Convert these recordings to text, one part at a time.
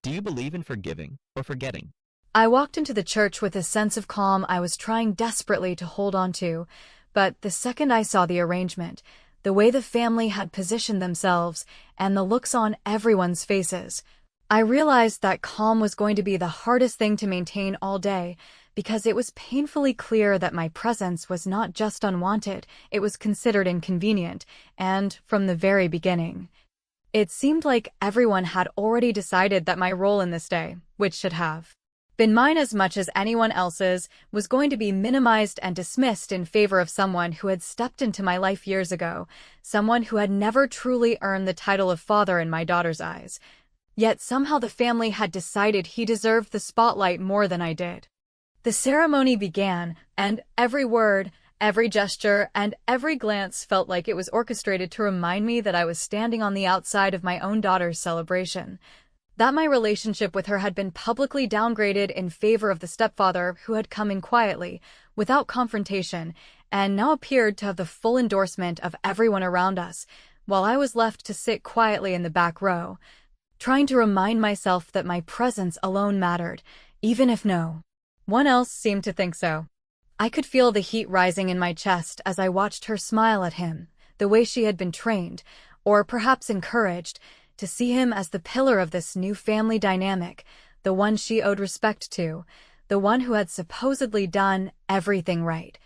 Do you believe in forgiving or forgetting? I walked into the church with a sense of calm I was trying desperately to hold on to, but the second I saw the arrangement, the way the family had positioned themselves, and the looks on everyone's faces, I realized that calm was going to be the hardest thing to maintain all day, because it was painfully clear that my presence was not just unwanted, it was considered inconvenient, and from the very beginning. It seemed like everyone had already decided that my role in this day, which should have been mine as much as anyone else's, was going to be minimized and dismissed in favor of someone who had stepped into my life years ago, someone who had never truly earned the title of father in my daughter's eyes. Yet somehow the family had decided he deserved the spotlight more than I did. The ceremony began, and every word, every gesture, and every glance felt like it was orchestrated to remind me that I was standing on the outside of my own daughter's celebration. That my relationship with her had been publicly downgraded in favor of the stepfather who had come in quietly, without confrontation, and now appeared to have the full endorsement of everyone around us, while I was left to sit quietly in the back row, trying to remind myself that my presence alone mattered, even if no one else seemed to think so. I could feel the heat rising in my chest as I watched her smile at him, the way she had been trained, or perhaps encouraged, to see him as the pillar of this new family dynamic, the one she owed respect to, the one who had supposedly done everything right.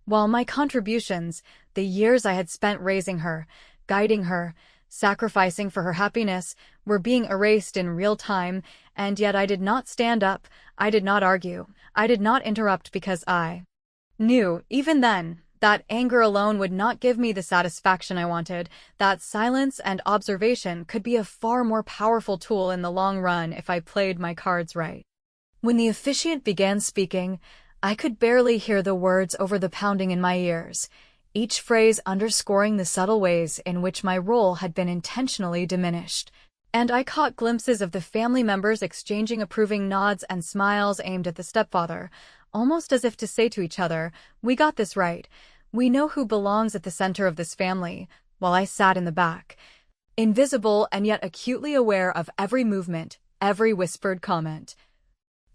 While my contributions, the years I had spent raising her, guiding her, sacrificing for her happiness, were being erased in real time, and yet I did not stand up, I did not argue, I did not interrupt because I knew, even then, that anger alone would not give me the satisfaction I wanted, that silence and observation could be a far more powerful tool in the long run if I played my cards right. When the officiant began speaking, I could barely hear the words over the pounding in my ears, each phrase underscoring the subtle ways in which my role had been intentionally diminished. And I caught glimpses of the family members exchanging approving nods and smiles aimed at the stepfather, almost as if to say to each other, "We got this right. We know who belongs at the center of this family," while I sat in the back, invisible and yet acutely aware of every movement, every whispered comment,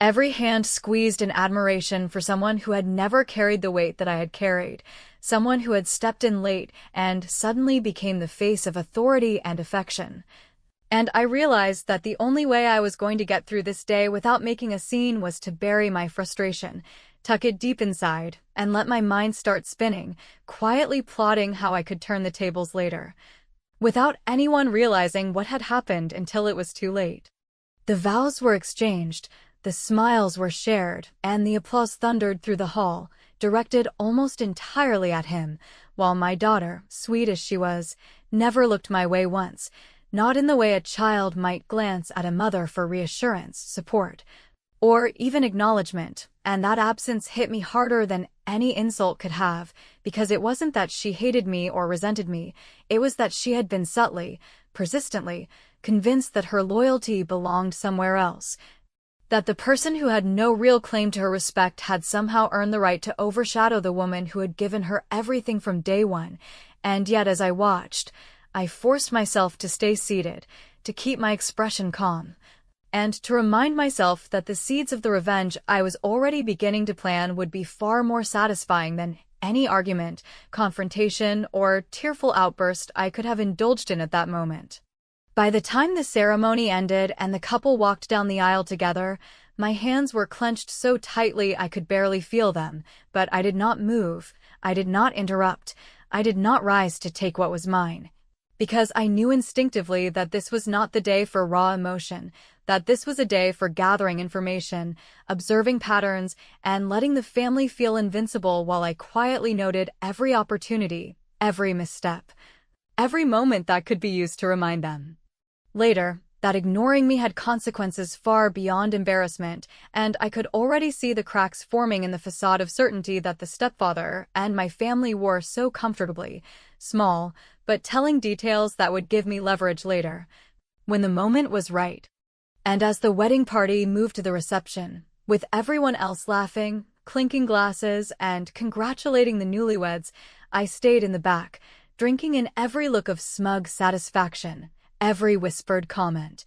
every hand squeezed in admiration for someone who had never carried the weight that I had carried, someone who had stepped in late and suddenly became the face of authority and affection. And I realized that the only way I was going to get through this day without making a scene was to bury my frustration, tuck it deep inside, and let my mind start spinning, quietly plotting how I could turn the tables later, without anyone realizing what had happened until it was too late. The vows were exchanged, the smiles were shared, and the applause thundered through the hall, directed almost entirely at him, while my daughter, sweet as she was, never looked my way once, not in the way a child might glance at a mother for reassurance, support, or even acknowledgement, and that absence hit me harder than any insult could have, because it wasn't that she hated me or resented me, it was that she had been subtly, persistently, convinced that her loyalty belonged somewhere else, that the person who had no real claim to her respect had somehow earned the right to overshadow the woman who had given her everything from day one. And yet as I watched, I forced myself to stay seated, to keep my expression calm, and to remind myself that the seeds of the revenge I was already beginning to plan would be far more satisfying than any argument, confrontation, or tearful outburst I could have indulged in at that moment. By the time the ceremony ended and the couple walked down the aisle together, my hands were clenched so tightly I could barely feel them, but I did not move, I did not interrupt, I did not rise to take what was mine. Because I knew instinctively that this was not the day for raw emotion, that this was a day for gathering information, observing patterns, and letting the family feel invincible while I quietly noted every opportunity, every misstep, every moment that could be used to remind them later that ignoring me had consequences far beyond embarrassment, and I could already see the cracks forming in the facade of certainty that the stepfather and my family wore so comfortably, small, but telling details that would give me leverage later, when the moment was right. And as the wedding party moved to the reception, with everyone else laughing, clinking glasses, and congratulating the newlyweds, I stayed in the back, drinking in every look of smug satisfaction, every whispered comment,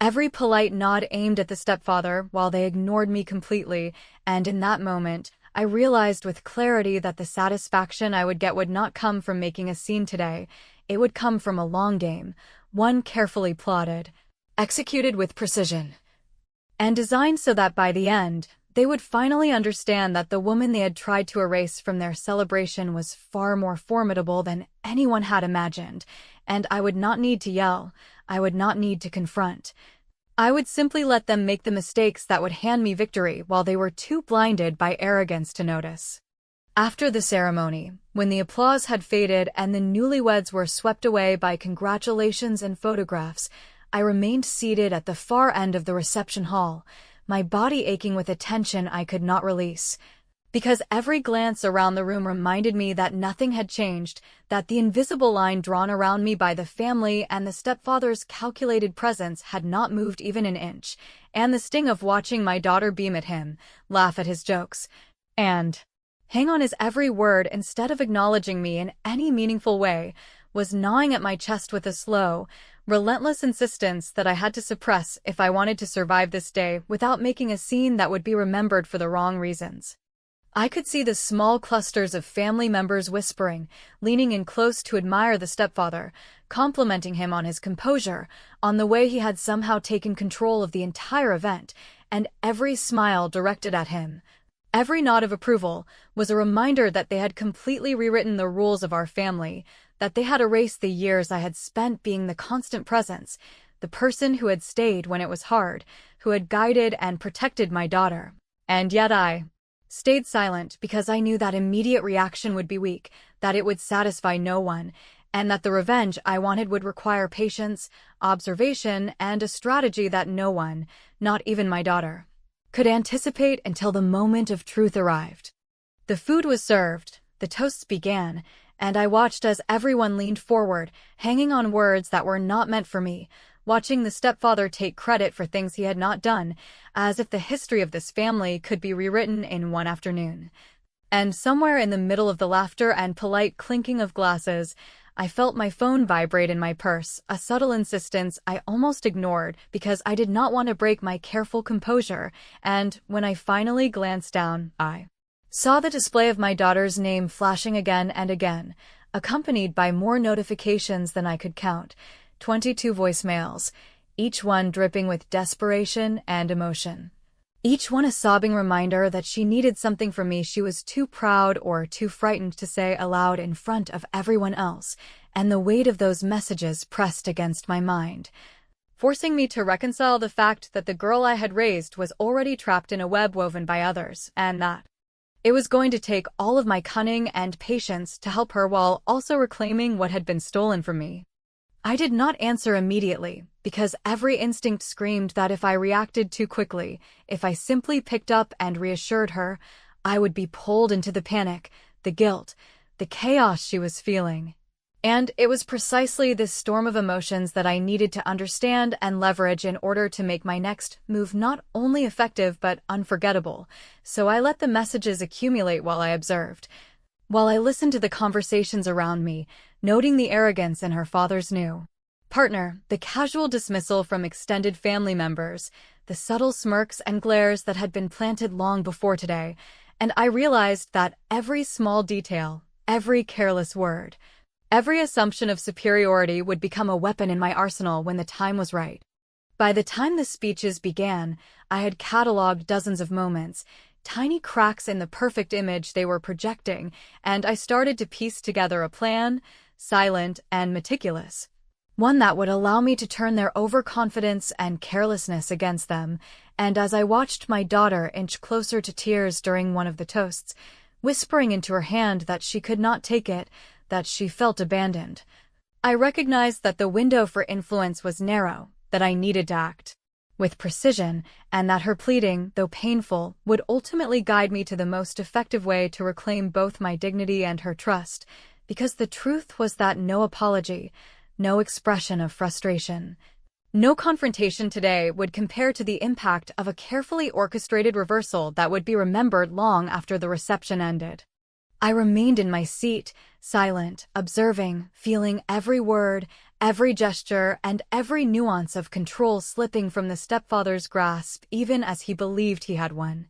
Every polite nod aimed at the stepfather while they ignored me completely, and in that moment, I realized with clarity that the satisfaction I would get would not come from making a scene today. It would come from a long game, one carefully plotted, executed with precision, and designed so that by the end, they would finally understand that the woman they had tried to erase from their celebration was far more formidable than anyone had imagined, and I would not need to yell, I would not need to confront. I would simply let them make the mistakes that would hand me victory while they were too blinded by arrogance to notice. After the ceremony, when the applause had faded and the newlyweds were swept away by congratulations and photographs, I remained seated at the far end of the reception hall, my body aching with a tension I could not release. Because every glance around the room reminded me that nothing had changed, that the invisible line drawn around me by the family and the stepfather's calculated presence had not moved even an inch, and the sting of watching my daughter beam at him, laugh at his jokes, and hang on his every word instead of acknowledging me in any meaningful way, was gnawing at my chest with a slow, relentless insistence that I had to suppress if I wanted to survive this day without making a scene that would be remembered for the wrong reasons. I could see the small clusters of family members whispering, leaning in close to admire the stepfather, complimenting him on his composure, on the way he had somehow taken control of the entire event, and every smile directed at him, every nod of approval, was a reminder that they had completely rewritten the rules of our family, that they had erased the years I had spent being the constant presence, the person who had stayed when it was hard, who had guided and protected my daughter. And yet I stayed silent because I knew that immediate reaction would be weak, that it would satisfy no one, and that the revenge I wanted would require patience, observation, and a strategy that no one, not even my daughter, could anticipate until the moment of truth arrived. The food was served, the toasts began, and I watched as everyone leaned forward, hanging on words that were not meant for me, watching the stepfather take credit for things he had not done, as if the history of this family could be rewritten in one afternoon. And somewhere in the middle of the laughter and polite clinking of glasses, I felt my phone vibrate in my purse, a subtle insistence I almost ignored because I did not want to break my careful composure, and when I finally glanced down, I saw the display of my daughter's name flashing again and again, accompanied by more notifications than I could count. 22 voicemails, each one dripping with desperation and emotion. Each one a sobbing reminder that she needed something from me she was too proud or too frightened to say aloud in front of everyone else, and the weight of those messages pressed against my mind, forcing me to reconcile the fact that the girl I had raised was already trapped in a web woven by others, and that it was going to take all of my cunning and patience to help her while also reclaiming what had been stolen from me. I did not answer immediately, because every instinct screamed that if I reacted too quickly, if I simply picked up and reassured her, I would be pulled into the panic, the guilt, the chaos she was feeling. And it was precisely this storm of emotions that I needed to understand and leverage in order to make my next move not only effective but unforgettable, so I let the messages accumulate while I observed. While I listened to the conversations around me, noting the arrogance in her father's new partner, the casual dismissal from extended family members, the subtle smirks and glares that had been planted long before today, and I realized that every small detail, every careless word, every assumption of superiority would become a weapon in my arsenal when the time was right. By the time the speeches began, I had cataloged dozens of moments, tiny cracks in the perfect image they were projecting, and I started to piece together a plan, silent and meticulous, one that would allow me to turn their overconfidence and carelessness against them. And as I watched my daughter inch closer to tears during one of the toasts, whispering into her hand that she could not take it, that she felt abandoned, I recognized that the window for influence was narrow, that I needed to act with precision, and that her pleading, though painful, would ultimately guide me to the most effective way to reclaim both my dignity and her trust, because the truth was that no apology, no expression of frustration, no confrontation today would compare to the impact of a carefully orchestrated reversal that would be remembered long after the reception ended. I remained in my seat, silent, observing, feeling every word, every gesture and every nuance of control slipping from the stepfather's grasp even as he believed he had won.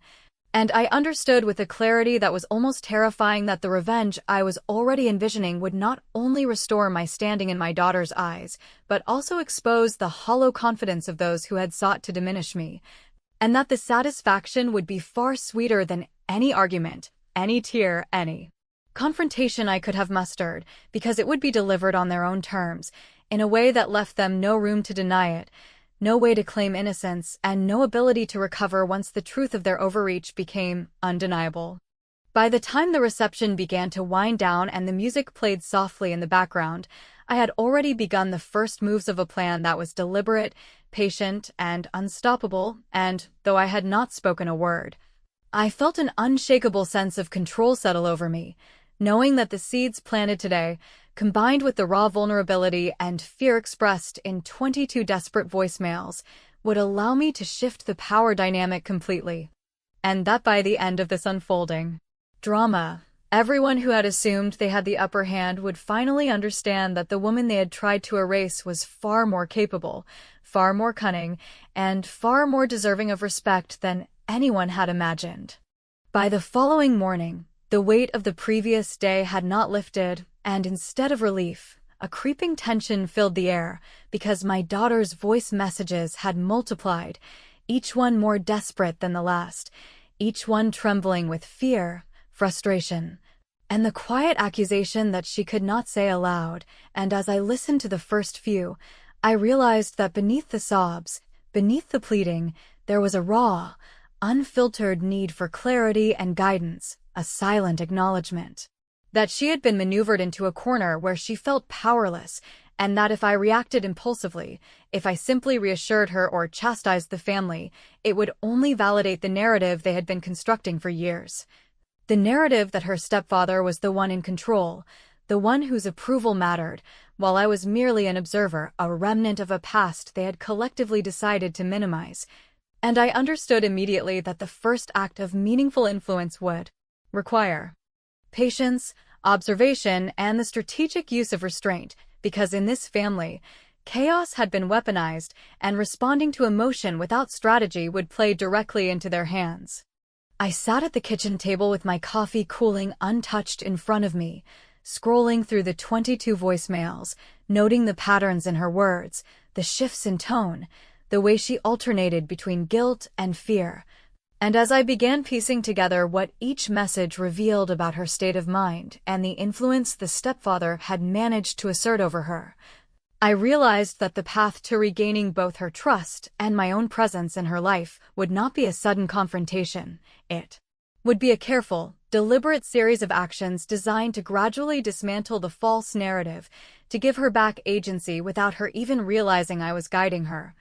And I understood with a clarity that was almost terrifying that the revenge I was already envisioning would not only restore my standing in my daughter's eyes, but also expose the hollow confidence of those who had sought to diminish me, and that the satisfaction would be far sweeter than any argument, any tear, any confrontation I could have mustered, because it would be delivered on their own terms, in a way that left them no room to deny it, no way to claim innocence, and no ability to recover once the truth of their overreach became undeniable. By the time the reception began to wind down and the music played softly in the background, I had already begun the first moves of a plan that was deliberate, patient, and unstoppable, and, though I had not spoken a word, I felt an unshakable sense of control settle over me, knowing that the seeds planted today, combined with the raw vulnerability and fear expressed in 22 desperate voicemails, would allow me to shift the power dynamic completely. And that by the end of this unfolding drama, everyone who had assumed they had the upper hand would finally understand that the woman they had tried to erase was far more capable, far more cunning, and far more deserving of respect than anyone had imagined. By the following morning, the weight of the previous day had not lifted, and instead of relief, a creeping tension filled the air, because my daughter's voice messages had multiplied, each one more desperate than the last, each one trembling with fear, frustration, and the quiet accusation that she could not say aloud. And as I listened to the first few, I realized that beneath the sobs, beneath the pleading, there was a raw, unfiltered need for clarity and guidance, a silent acknowledgement that she had been maneuvered into a corner where she felt powerless, and that if I reacted impulsively, if I simply reassured her or chastised the family, it would only validate the narrative they had been constructing for years. The narrative that her stepfather was the one in control, the one whose approval mattered, while I was merely an observer, a remnant of a past they had collectively decided to minimize. And I understood immediately that the first act of meaningful influence would require patience, observation, and the strategic use of restraint, because in this family, chaos had been weaponized, and responding to emotion without strategy would play directly into their hands. I sat at the kitchen table with my coffee cooling untouched in front of me, scrolling through the 22 voicemails, noting the patterns in her words, the shifts in tone, the way she alternated between guilt and fear. And as I began piecing together what each message revealed about her state of mind and the influence the stepfather had managed to assert over her, I realized that the path to regaining both her trust and my own presence in her life would not be a sudden confrontation. It would be a careful, deliberate series of actions designed to gradually dismantle the false narrative, to give her back agency without her even realizing I was guiding her,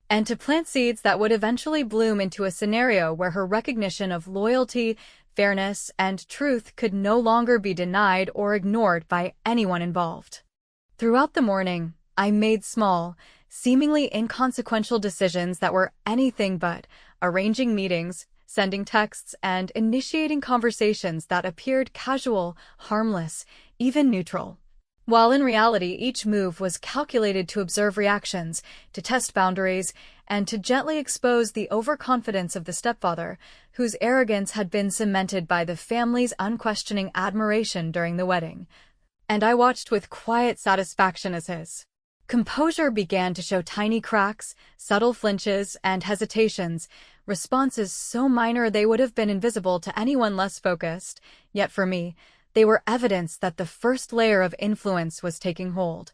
and to plant seeds that would eventually bloom into a scenario where her recognition of loyalty, fairness, and truth could no longer be denied or ignored by anyone involved. Throughout the morning, I made small, seemingly inconsequential decisions that were anything but arranging meetings, sending texts, and initiating conversations that appeared casual, harmless, even neutral, while in reality each move was calculated to observe reactions, to test boundaries, and to gently expose the overconfidence of the stepfather, whose arrogance had been cemented by the family's unquestioning admiration during the wedding. And I watched with quiet satisfaction as his composure began to show tiny cracks, subtle flinches, and hesitations, responses so minor they would have been invisible to anyone less focused, yet for me, they were evidence that the first layer of influence was taking hold,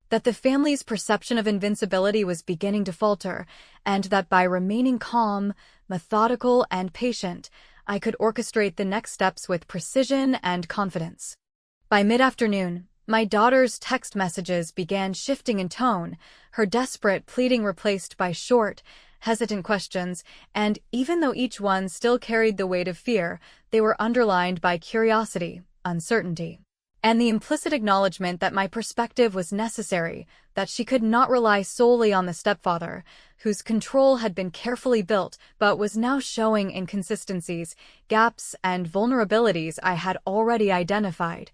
that the family's perception of invincibility was beginning to falter, and that by remaining calm, methodical, and patient, I could orchestrate the next steps with precision and confidence. By mid-afternoon, my daughter's text messages began shifting in tone, her desperate pleading replaced by short, hesitant questions, and even though each one still carried the weight of fear, they were underlined by curiosity, uncertainty, and the implicit acknowledgement that my perspective was necessary, that she could not rely solely on the stepfather, whose control had been carefully built but was now showing inconsistencies, gaps, and vulnerabilities I had already identified.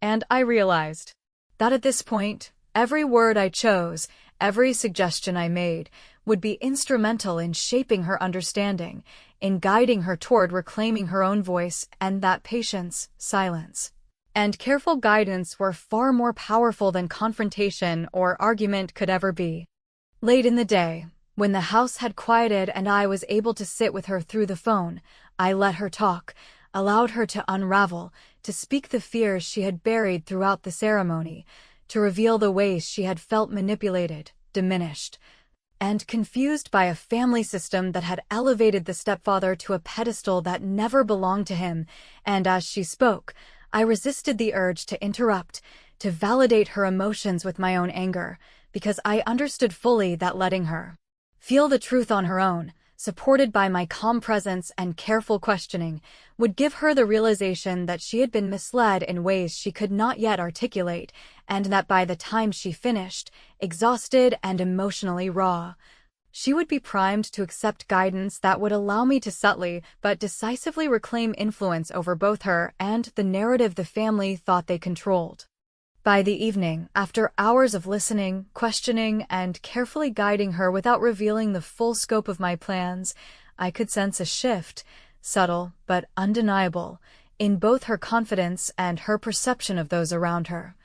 And I realized that at this point, Every word I chose, every suggestion I made, would be instrumental in shaping her understanding, in guiding her toward reclaiming her own voice, and that patience, silence, and careful guidance were far more powerful than confrontation or argument could ever be. Late in the day, when the house had quieted and I was able to sit with her through the phone, I let her talk, allowed her to unravel, to speak the fears she had buried throughout the ceremony, to reveal the ways she had felt manipulated, diminished, and confused by a family system that had elevated the stepfather to a pedestal that never belonged to him. And as she spoke, I resisted the urge to interrupt, to validate her emotions with my own anger, because I understood fully that letting her feel the truth on her own, supported by my calm presence and careful questioning, would give her the realization that she had been misled in ways she could not yet articulate, and that by the time she finished, exhausted and emotionally raw, she would be primed to accept guidance that would allow me to subtly but decisively reclaim influence over both her and the narrative the family thought they controlled. By the evening, after hours of listening, questioning, and carefully guiding her without revealing the full scope of my plans, I could sense a shift, subtle but undeniable, in both her confidence and her perception of those around her.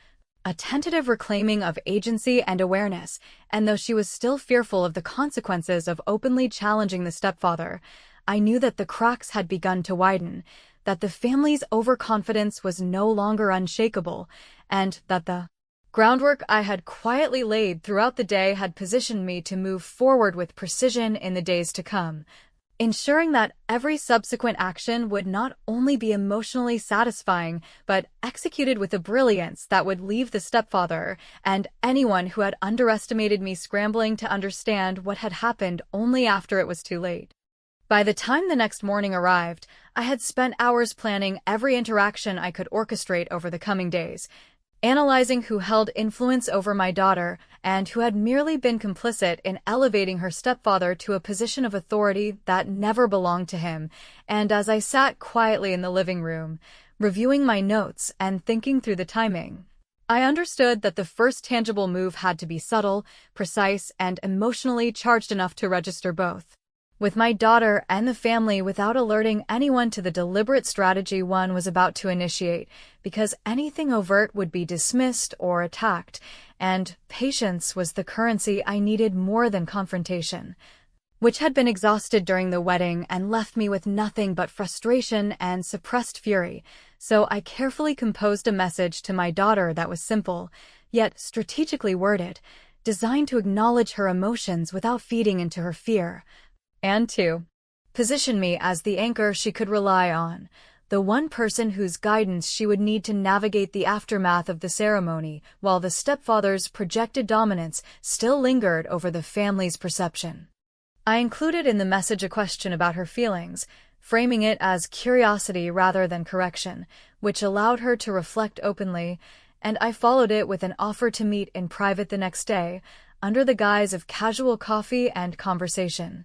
A tentative reclaiming of agency and awareness, and though she was still fearful of the consequences of openly challenging the stepfather, I knew that the cracks had begun to widen, that the family's overconfidence was no longer unshakable, and that the groundwork I had quietly laid throughout the day had positioned me to move forward with precision in the days to come, ensuring that every subsequent action would not only be emotionally satisfying, but executed with a brilliance that would leave the stepfather and anyone who had underestimated me scrambling to understand what had happened only after it was too late. By the time the next morning arrived, I had spent hours planning every interaction I could orchestrate over the coming days, analyzing who held influence over my daughter and who had merely been complicit in elevating her stepfather to a position of authority that never belonged to him. And as I sat quietly in the living room, reviewing my notes and thinking through the timing, I understood that the first tangible move had to be subtle, precise, and emotionally charged enough to register both with my daughter and the family without alerting anyone to the deliberate strategy one was about to initiate, because anything overt would be dismissed or attacked, and patience was the currency I needed more than confrontation, which had been exhausted during the wedding and left me with nothing but frustration and suppressed fury. So I carefully composed a message to my daughter that was simple, yet strategically worded, designed to acknowledge her emotions without feeding into her fear, and to position me as the anchor she could rely on, the one person whose guidance she would need to navigate the aftermath of the ceremony, while the stepfather's projected dominance still lingered over the family's perception. I included in the message a question about her feelings, framing it as curiosity rather than correction, which allowed her to reflect openly, and I followed it with an offer to meet in private the next day, under the guise of casual coffee and conversation.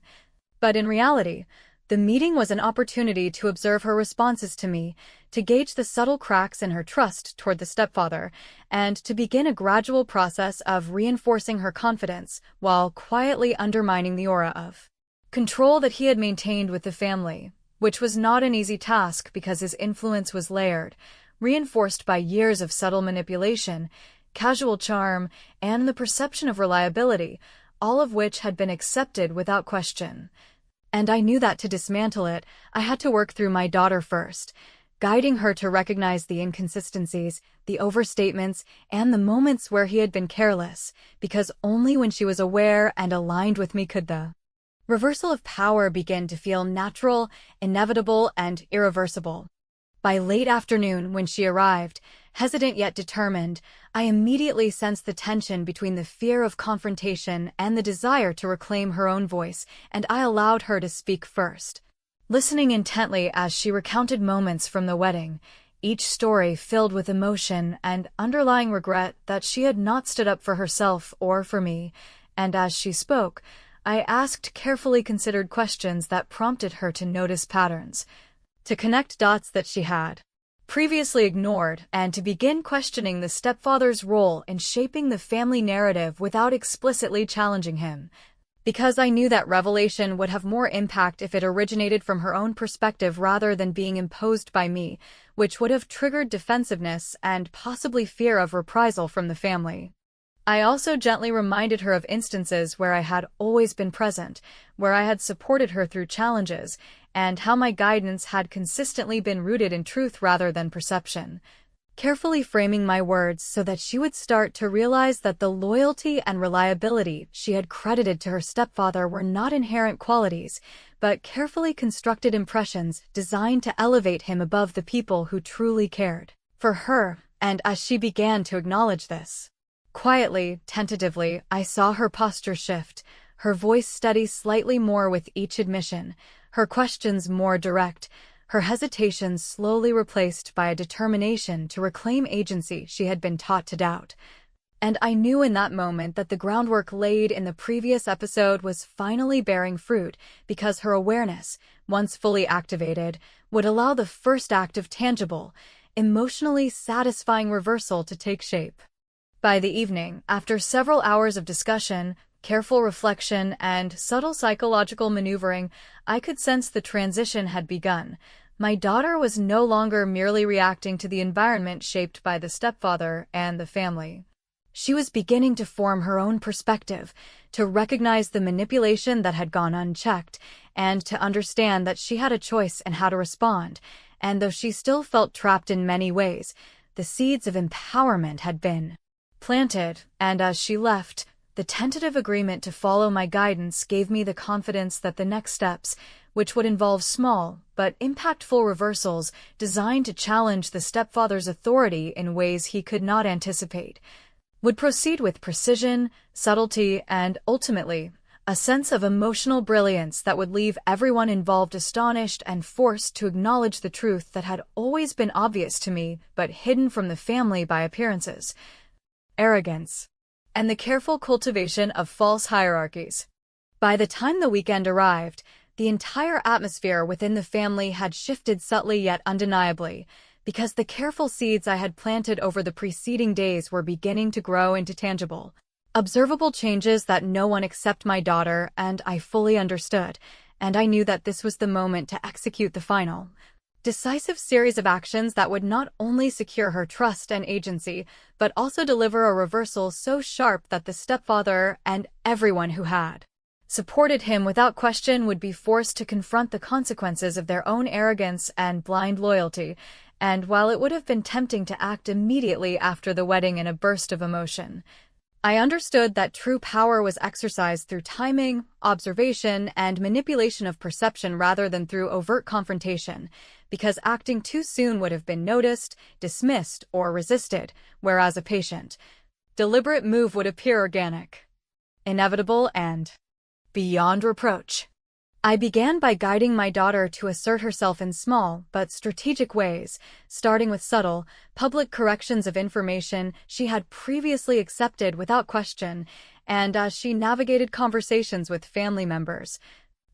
But in reality, the meeting was an opportunity to observe her responses to me, to gauge the subtle cracks in her trust toward the stepfather, and to begin a gradual process of reinforcing her confidence while quietly undermining the aura of control that he had maintained with the family, which was not an easy task because his influence was layered, reinforced by years of subtle manipulation, casual charm, and the perception of reliability, all of which had been accepted without question. And I knew that to dismantle it, I had to work through my daughter first, guiding her to recognize the inconsistencies, the overstatements, and the moments where he had been careless, because only when she was aware and aligned with me could the reversal of power begin to feel natural, inevitable, and irreversible. By late afternoon, when she arrived, hesitant yet determined, I immediately sensed the tension between the fear of confrontation and the desire to reclaim her own voice, and I allowed her to speak first, listening intently as she recounted moments from the wedding, each story filled with emotion and underlying regret that she had not stood up for herself or for me. And as she spoke, I asked carefully considered questions that prompted her to notice patterns, to connect dots that she had previously ignored, and to begin questioning the stepfather's role in shaping the family narrative without explicitly challenging him. Because I knew that revelation would have more impact if it originated from her own perspective rather than being imposed by me, which would have triggered defensiveness and possibly fear of reprisal from the family. I also gently reminded her of instances where I had always been present, where I had supported her through challenges, and how my guidance had consistently been rooted in truth rather than perception, carefully framing my words so that she would start to realize that the loyalty and reliability she had credited to her stepfather were not inherent qualities, but carefully constructed impressions designed to elevate him above the people who truly cared for her. And as she began to acknowledge this, quietly, tentatively, I saw her posture shift, her voice steady slightly more with each admission, her questions more direct, her hesitations slowly replaced by a determination to reclaim agency she had been taught to doubt. And I knew in that moment that the groundwork laid in the previous episode was finally bearing fruit, because her awareness, once fully activated, would allow the first act of tangible, emotionally satisfying reversal to take shape. By the evening, after several hours of discussion, careful reflection, and subtle psychological maneuvering, I could sense the transition had begun. My daughter was no longer merely reacting to the environment shaped by the stepfather and the family. She was beginning to form her own perspective, to recognize the manipulation that had gone unchecked, and to understand that she had a choice in how to respond. And though she still felt trapped in many ways, the seeds of empowerment had been planted, and as she left, the tentative agreement to follow my guidance gave me the confidence that the next steps, which would involve small but impactful reversals designed to challenge the stepfather's authority in ways he could not anticipate, would proceed with precision, subtlety, and, ultimately, a sense of emotional brilliance that would leave everyone involved astonished and forced to acknowledge the truth that had always been obvious to me but hidden from the family by appearances: arrogance and the careful cultivation of false hierarchies. By the time the weekend arrived, the entire atmosphere within the family had shifted subtly yet undeniably, because the careful seeds I had planted over the preceding days were beginning to grow into tangible, observable changes that no one except my daughter and I fully understood, and I knew that this was the moment to execute the final, decisive series of actions that would not only secure her trust and agency, but also deliver a reversal so sharp that the stepfather and everyone who had supported him without question would be forced to confront the consequences of their own arrogance and blind loyalty. And while it would have been tempting to act immediately after the wedding in a burst of emotion, I understood that true power was exercised through timing, observation, and manipulation of perception rather than through overt confrontation, because acting too soon would have been noticed, dismissed, or resisted, whereas a patient, deliberate move would appear organic, inevitable, and beyond reproach. I began by guiding my daughter to assert herself in small but strategic ways, starting with subtle, public corrections of information she had previously accepted without question, and as she navigated conversations with family members,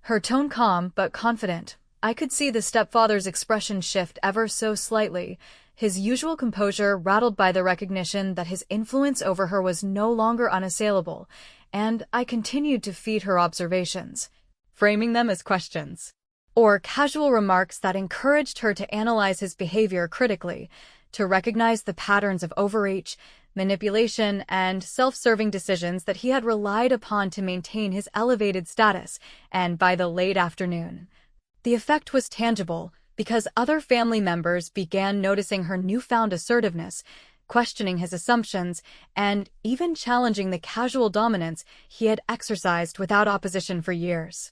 her tone calm but confident, I could see the stepfather's expression shift ever so slightly, his usual composure rattled by the recognition that his influence over her was no longer unassailable, and I continued to feed her observations, framing them as questions or casual remarks that encouraged her to analyze his behavior critically, to recognize the patterns of overreach, manipulation, and self-serving decisions that he had relied upon to maintain his elevated status. And by the late afternoon, the effect was tangible, because other family members began noticing her newfound assertiveness, questioning his assumptions, and even challenging the casual dominance he had exercised without opposition for years.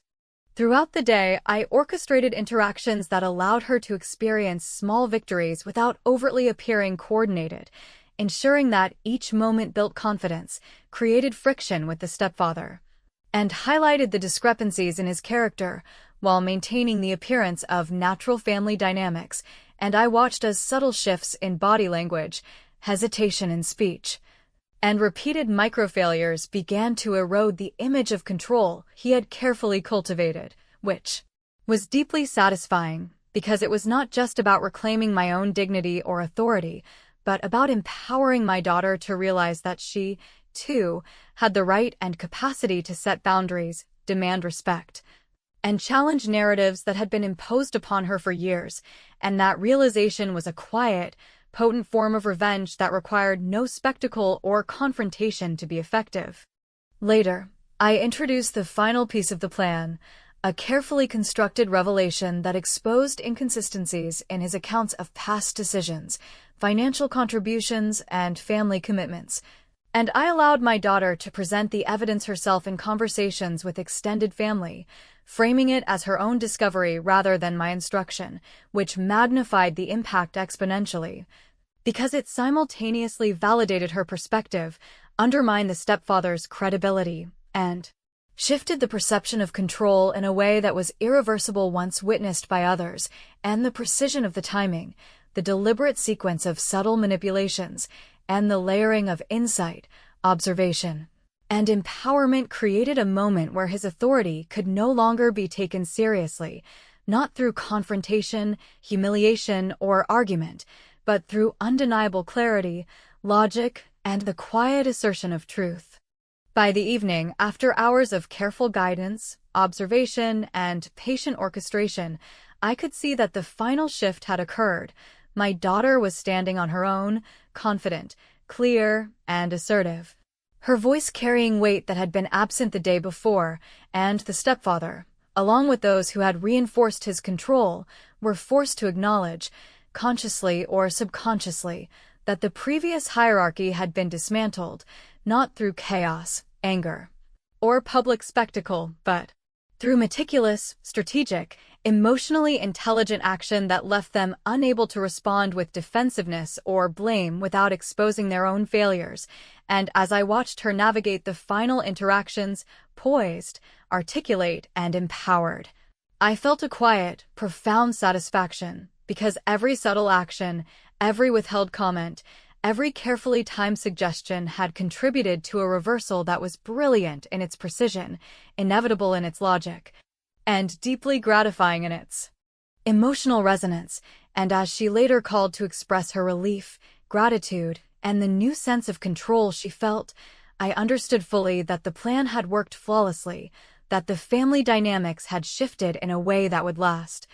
Throughout the day, I orchestrated interactions that allowed her to experience small victories without overtly appearing coordinated, ensuring that each moment built confidence, created friction with the stepfather, and highlighted the discrepancies in his character while maintaining the appearance of natural family dynamics. And I watched as subtle shifts in body language, hesitation in speech, and repeated microfailures began to erode the image of control he had carefully cultivated, which was deeply satisfying, because it was not just about reclaiming my own dignity or authority, but about empowering my daughter to realize that she, too, had the right and capacity to set boundaries, demand respect, and challenge narratives that had been imposed upon her for years, and that realization was a quiet, potent form of revenge that required no spectacle or confrontation to be effective. Later, I introduced the final piece of the plan, a carefully constructed revelation that exposed inconsistencies in his accounts of past decisions, financial contributions, and family commitments. And I allowed my daughter to present the evidence herself in conversations with extended family, framing it as her own discovery rather than my instruction, which magnified the impact exponentially. Because it simultaneously validated her perspective, undermined the stepfather's credibility, and shifted the perception of control in a way that was irreversible once witnessed by others, and the precision of the timing, the deliberate sequence of subtle manipulations, and the layering of insight, observation, and empowerment created a moment where his authority could no longer be taken seriously, not through confrontation, humiliation, or argument, but through undeniable clarity, logic, and the quiet assertion of truth. By the evening, after hours of careful guidance, observation, and patient orchestration, I could see that the final shift had occurred. My daughter was standing on her own, confident, clear, and assertive, her voice carrying weight that had been absent the day before, and the stepfather, along with those who had reinforced his control, were forced to acknowledge, consciously or subconsciously, that the previous hierarchy had been dismantled, not through chaos, anger, or public spectacle, but through meticulous, strategic, emotionally intelligent action that left them unable to respond with defensiveness or blame without exposing their own failures. And as I watched her navigate the final interactions, poised, articulate, and empowered, I felt a quiet, profound satisfaction, because every subtle action, every withheld comment, every carefully timed suggestion had contributed to a reversal that was brilliant in its precision, inevitable in its logic, and deeply gratifying in its emotional resonance. And as she later called to express her relief, gratitude, and the new sense of control she felt, I understood fully that the plan had worked flawlessly, that the family dynamics had shifted in a way that would last,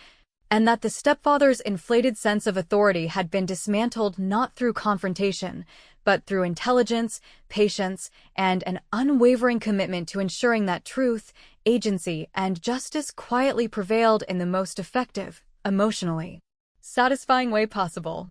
and that the stepfather's inflated sense of authority had been dismantled not through confrontation, but through intelligence, patience, and an unwavering commitment to ensuring that truth, agency, and justice quietly prevailed in the most effective, emotionally satisfying way possible.